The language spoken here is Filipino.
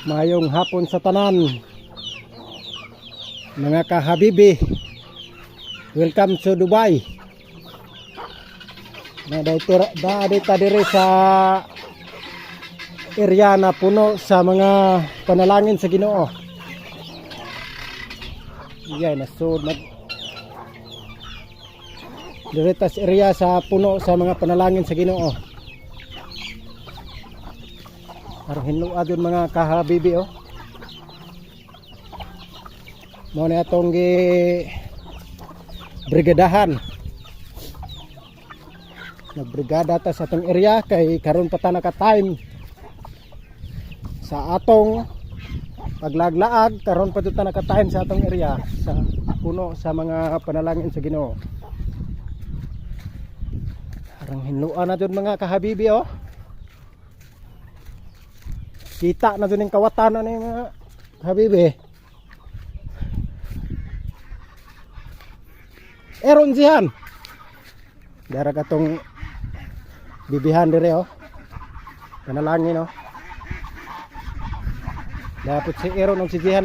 Mayong hapon sa tanan, mga kahabibi. Welcome to Dubai. Dito dire sa area na puno sa mga panalangin sa Ginoo. Yan, nasud dire sa area sa puno sa mga panalangin sa Ginoo. Aron hinluwa doon mga kahabibi oh. Mo na atong brigadahan. Nagbrigada ta sa atong area kay karon pa ta naka-time sa atong paglaglaag. Karon pa ta naka-time sa atong area sa puno sa mga panalangin sa Ginoo. Aron hinluwa na doon mga kahabibi oh. Kita na doon yung kawatan na mga habibi. Eron siyan. Dara katong bibihan dire oh. Panalangin oh. Dapat si Eron og si Jihan oh.